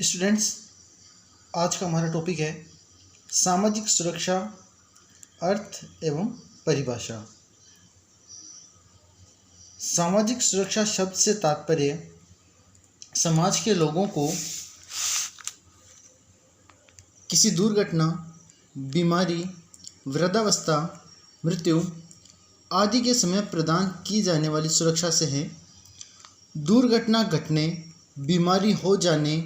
Students, आज का हमारा टॉपिक है सामाजिक सुरक्षा, अर्थ एवं परिभाषा। सामाजिक सुरक्षा शब्द से तात्पर्य समाज के लोगों को किसी दुर्घटना, बीमारी, वृद्धावस्था, मृत्यु आदि के समय प्रदान की जाने वाली सुरक्षा से है। दुर्घटना घटने, बीमारी हो जाने,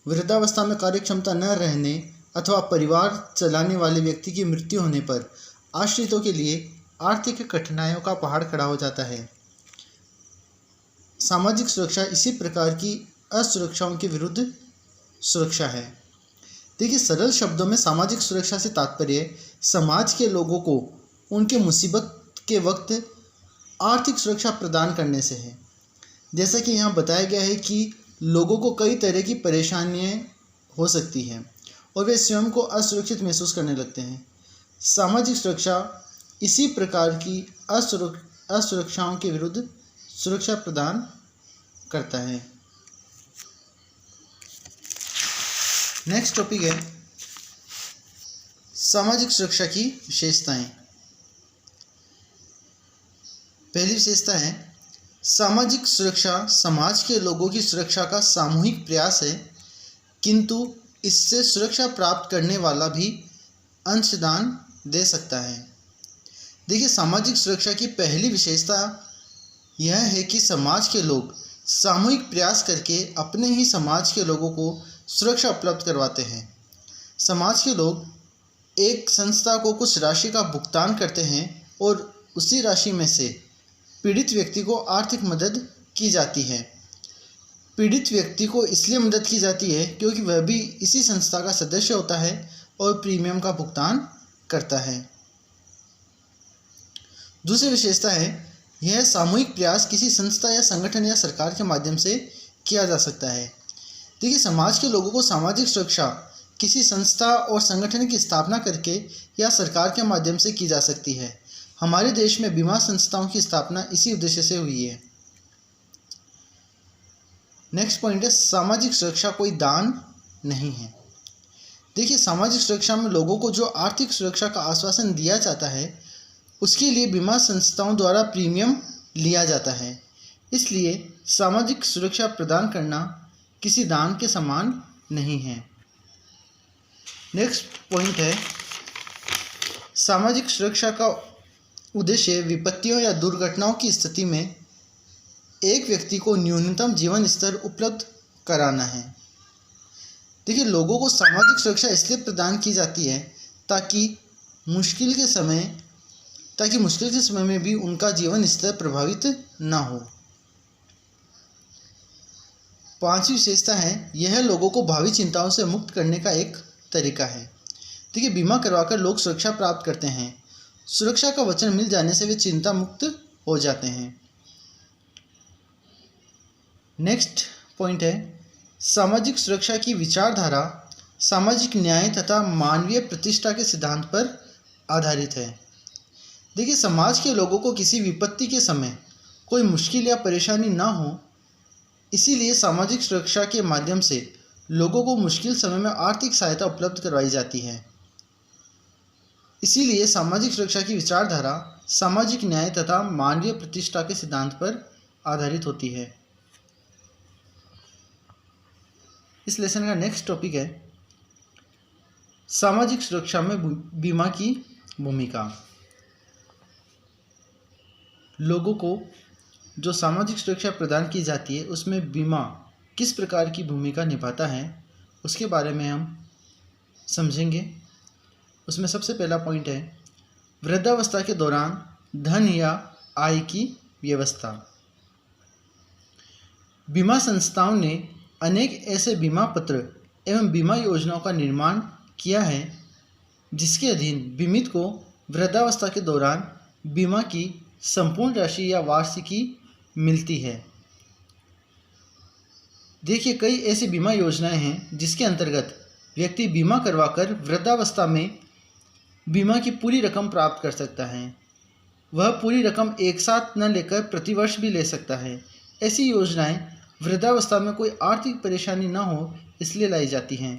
वृद्धावस्था में कार्यक्षमता न रहने अथवा परिवार चलाने वाले व्यक्ति की मृत्यु होने पर आश्रितों के लिए आर्थिक कठिनाइयों का पहाड़ खड़ा हो जाता है। सामाजिक सुरक्षा इसी प्रकार की असुरक्षाओं के विरुद्ध सुरक्षा है। देखिए, सरल शब्दों में सामाजिक सुरक्षा से तात्पर्य समाज के लोगों को उनके मुसीबत के वक्त आर्थिक सुरक्षा प्रदान करने से है। जैसा कि यहाँ बताया गया है कि लोगों को कई तरह की परेशानियाँ हो सकती हैं और वे स्वयं को असुरक्षित महसूस करने लगते हैं। सामाजिक सुरक्षा इसी प्रकार की असुरक्षाओं के विरुद्ध सुरक्षा प्रदान करता है। नेक्स्ट टॉपिक है सामाजिक सुरक्षा की विशेषताएं। पहली विशेषता है सामाजिक सुरक्षा समाज के लोगों की सुरक्षा का सामूहिक प्रयास है, किंतु इससे सुरक्षा प्राप्त करने वाला भी अंशदान दे सकता है। देखिए, सामाजिक सुरक्षा की पहली विशेषता यह है कि समाज के लोग सामूहिक प्रयास करके अपने ही समाज के लोगों को सुरक्षा उपलब्ध करवाते हैं। समाज के लोग एक संस्था को कुछ राशि का भुगतान करते हैं और उसी राशि में से पीड़ित व्यक्ति को आर्थिक मदद की जाती है। पीड़ित व्यक्ति को इसलिए मदद की जाती है क्योंकि वह भी इसी संस्था का सदस्य होता है और प्रीमियम का भुगतान करता है। दूसरी विशेषता है यह सामूहिक प्रयास किसी संस्था या संगठन या सरकार के माध्यम से किया जा सकता है। देखिए, समाज के लोगों को सामाजिक सुरक्षा किसी संस्था और संगठन की स्थापना करके या सरकार के माध्यम से की जा सकती है। हमारे देश में बीमा संस्थाओं की स्थापना इसी उद्देश्य से हुई है। नेक्स्ट पॉइंट है सामाजिक सुरक्षा कोई दान नहीं है। देखिए, सामाजिक सुरक्षा में लोगों को जो आर्थिक सुरक्षा का आश्वासन दिया जाता है उसके लिए बीमा संस्थाओं द्वारा प्रीमियम लिया जाता है। इसलिए सामाजिक सुरक्षा प्रदान करना किसी दान के समान नहीं है। नेक्स्ट पॉइंट है सामाजिक सुरक्षा का उद्देश्य विपत्तियों या दुर्घटनाओं की स्थिति में एक व्यक्ति को न्यूनतम जीवन स्तर उपलब्ध कराना है। देखिए, लोगों को सामाजिक सुरक्षा इसलिए प्रदान की जाती है ताकि मुश्किल के समय में भी उनका जीवन स्तर प्रभावित ना हो। पांचवी विशेषता है यह लोगों को भावी चिंताओं से मुक्त करने का एक तरीका है। देखिए, बीमा करवाकर लोग सुरक्षा प्राप्त करते हैं। सुरक्षा का वचन मिल जाने से वे चिंता मुक्त हो जाते हैं। नेक्स्ट पॉइंट है सामाजिक सुरक्षा की विचारधारा सामाजिक न्याय तथा मानवीय प्रतिष्ठा के सिद्धांत पर आधारित है। देखिए, समाज के लोगों को किसी विपत्ति के समय कोई मुश्किल या परेशानी ना हो, इसीलिए सामाजिक सुरक्षा के माध्यम से लोगों को मुश्किल समय में आर्थिक सहायता उपलब्ध करवाई जाती है। इसीलिए सामाजिक सुरक्षा की विचारधारा सामाजिक न्याय तथा मानवीय प्रतिष्ठा के सिद्धांत पर आधारित होती है। इस लेसन का नेक्स्ट टॉपिक है सामाजिक सुरक्षा में बीमा की भूमिका। लोगों को जो सामाजिक सुरक्षा प्रदान की जाती है उसमें बीमा किस प्रकार की भूमिका निभाता है उसके बारे में हम समझेंगे। उसमें सबसे पहला पॉइंट है वृद्धावस्था के दौरान धन या आय की व्यवस्था। बीमा संस्थाओं ने अनेक ऐसे बीमा पत्र एवं बीमा योजनाओं का निर्माण किया है जिसके अधीन बीमित को वृद्धावस्था के दौरान बीमा की संपूर्ण राशि या वार्षिकी मिलती है। देखिए, कई ऐसी बीमा योजनाएं हैं जिसके अंतर्गत व्यक्ति बीमा करवाकर वृद्धावस्था में बीमा की पूरी रकम प्राप्त कर सकता है। वह पूरी रकम एक साथ न लेकर प्रतिवर्ष भी ले सकता है। ऐसी योजनाएं वृद्धावस्था में कोई आर्थिक परेशानी न हो इसलिए लाई जाती हैं।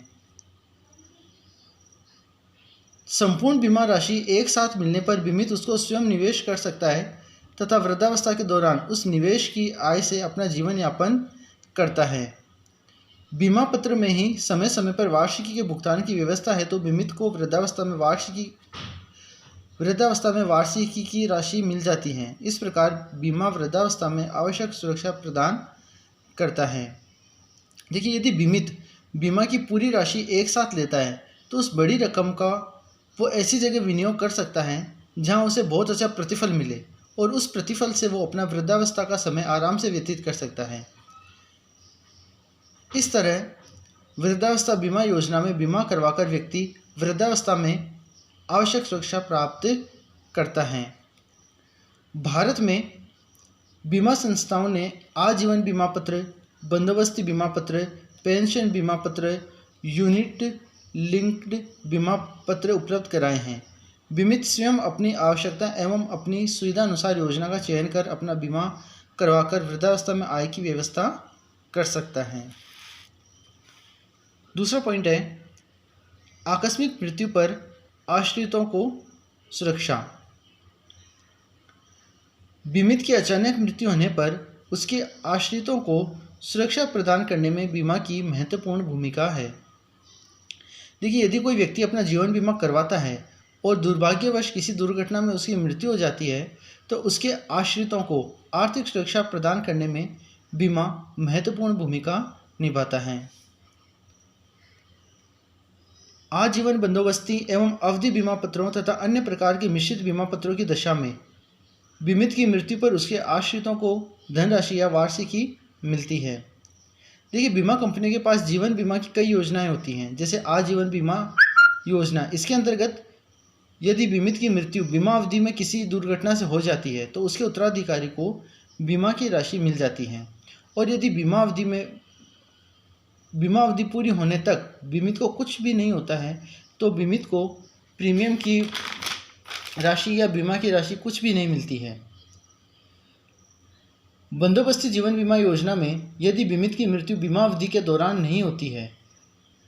संपूर्ण बीमा राशि एक साथ मिलने पर बीमित उसको स्वयं निवेश कर सकता है तथा वृद्धावस्था के दौरान उस निवेश की आय से अपना जीवन यापन करता है। बीमा पत्र में ही समय समय पर वार्षिकी के भुगतान की व्यवस्था है, तो बीमित को वृद्धावस्था में वार्षिकी की राशि मिल जाती है। इस प्रकार बीमा वृद्धावस्था में आवश्यक सुरक्षा प्रदान करता है। देखिए, यदि बीमित बीमा की पूरी राशि एक साथ लेता है तो उस बड़ी रकम का वो ऐसी जगह विनियोग कर सकता है जहां उसे बहुत अच्छा प्रतिफल मिले और उस प्रतिफल से वो अपना वृद्धावस्था का समय आराम से व्यतीत कर सकता है। इस तरह वृद्धावस्था बीमा योजना में बीमा करवाकर व्यक्ति वृद्धावस्था में आवश्यक सुरक्षा प्राप्त करता है। भारत में बीमा संस्थाओं ने आजीवन बीमा पत्र, बंदोबस्ती बीमा पत्र, पेंशन बीमा पत्र, यूनिट लिंक्ड बीमा पत्र उपलब्ध कराए हैं। बीमित स्वयं अपनी आवश्यकता एवं अपनी सुविधा अनुसार योजना का चयन कर अपना बीमा करवाकर वृद्धावस्था में आय की व्यवस्था कर सकता है। दूसरा पॉइंट है आकस्मिक मृत्यु पर आश्रितों को सुरक्षा। बीमित की अचानक मृत्यु होने पर उसके आश्रितों को सुरक्षा प्रदान करने में बीमा की महत्वपूर्ण भूमिका है। देखिए, यदि कोई व्यक्ति अपना जीवन बीमा करवाता है और दुर्भाग्यवश किसी दुर्घटना में उसकी मृत्यु हो जाती है तो उसके आश्रितों को आर्थिक सुरक्षा प्रदान करने में बीमा महत्वपूर्ण भूमिका निभाता है। आजीवन बंदोबस्ती एवं अवधि बीमा पत्रों तथा अन्य प्रकार के मिश्रित बीमा पत्रों की दशा में बीमित की मृत्यु पर उसके आश्रितों को धनराशि या वार्षिकी मिलती है। देखिए, बीमा कंपनी के पास जीवन बीमा की कई योजनाएं होती हैं, जैसे आजीवन बीमा योजना। इसके अंतर्गत यदि बीमित की मृत्यु बीमा अवधि में किसी दुर्घटना से हो जाती है तो उसके उत्तराधिकारी को बीमा की राशि मिल जाती है और यदि बीमा अवधि पूरी होने तक बीमित को कुछ भी नहीं होता है तो बीमित को प्रीमियम की राशि या बीमा की राशि कुछ भी नहीं मिलती है। बंदोबस्ती जीवन बीमा योजना में यदि बीमित की मृत्यु बीमा अवधि के दौरान नहीं होती है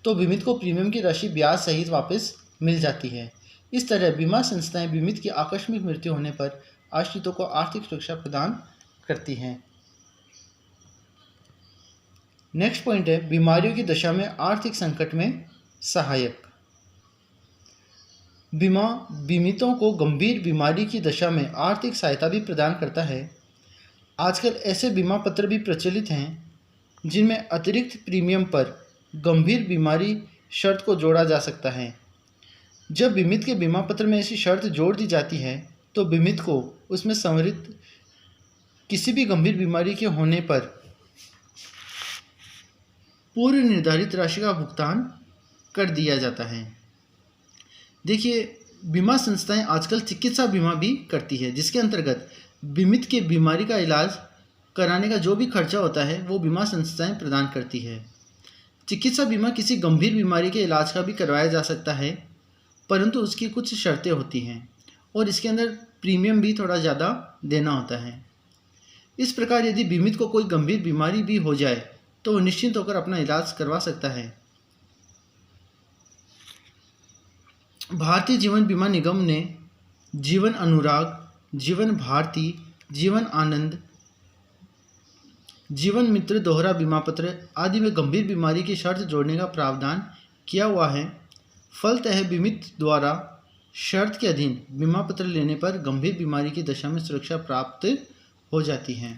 तो बीमित को प्रीमियम की राशि ब्याज सहित वापस मिल जाती है। इस तरह बीमा संस्थाएं बीमित की आकस्मिक मृत्यु होने पर आश्रितों को आर्थिक सुरक्षा प्रदान करती हैं। नेक्स्ट पॉइंट है बीमारियों की दशा में आर्थिक संकट में सहायक। बीमा बीमितों को गंभीर बीमारी की दशा में आर्थिक सहायता भी प्रदान करता है। आजकल ऐसे बीमा पत्र भी प्रचलित हैं जिनमें अतिरिक्त प्रीमियम पर गंभीर बीमारी शर्त को जोड़ा जा सकता है। जब बीमित के बीमा पत्र में ऐसी शर्त जोड़ दी जाती है तो बीमित को उसमें सम्मिलित किसी भी गंभीर बीमारी के होने पर पूर्व निर्धारित राशि का भुगतान कर दिया जाता है। देखिए, बीमा संस्थाएं आजकल चिकित्सा बीमा भी करती है, जिसके अंतर्गत बीमित के बीमारी का इलाज कराने का जो भी खर्चा होता है वो बीमा संस्थाएं प्रदान करती है। चिकित्सा बीमा किसी गंभीर बीमारी के इलाज का भी करवाया जा सकता है, परंतु उसकी कुछ शर्तें होती हैं और इसके अंदर प्रीमियम भी थोड़ा ज़्यादा देना होता है। इस प्रकार यदि बीमित को कोई गंभीर बीमारी भी हो जाए तो वो निश्चिंत होकर अपना इलाज करवा सकता है। भारतीय जीवन बीमा निगम ने जीवन अनुराग, जीवन भारती, जीवन आनंद, जीवन मित्र दोहरा बीमा पत्र आदि में गंभीर बीमारी की शर्त जोड़ने का प्रावधान किया हुआ है। फलतः बीमित द्वारा शर्त के अधीन बीमा पत्र लेने पर गंभीर बीमारी की दशा में सुरक्षा प्राप्त हो जाती है।